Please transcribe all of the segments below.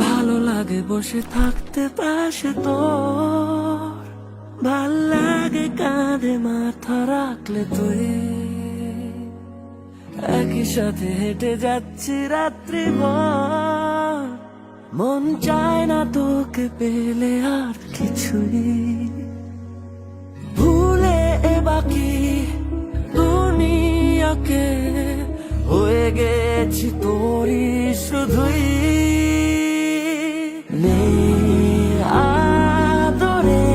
ভালো লাগে বসে থাকতে পাশে তোর, ভাল লাগে কাঁধে মাথা রাখলে তুই, একই সাথে হেঁটে যাচ্ছি রাত্রি ভর, মন চায় না তোকে পেলে আর কিছুই, ভুলে বাকি দুনিয়াকে হয়ে গেছি তোরই শুধুই, আদরে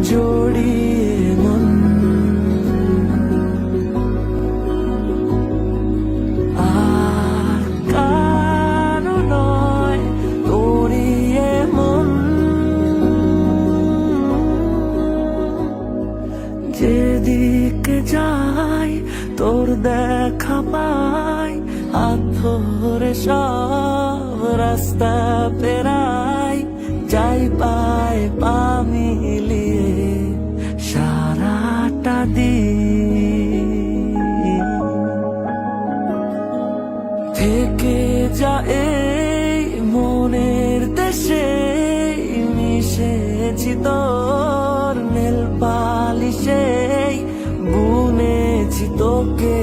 জড়িয়ে মন, আর কারো নয় তোরিয়ে মন, যেদিকে যাই তোর দেখা পাই, হাত ধরে সব রাস্তা পেরাই, যাই পাই পা মিলিয়ে সারাটা দিন, থেকে যা এই মনের দেশে, মিশেছি তোর নেল পালিশে, বুনেছি তোকে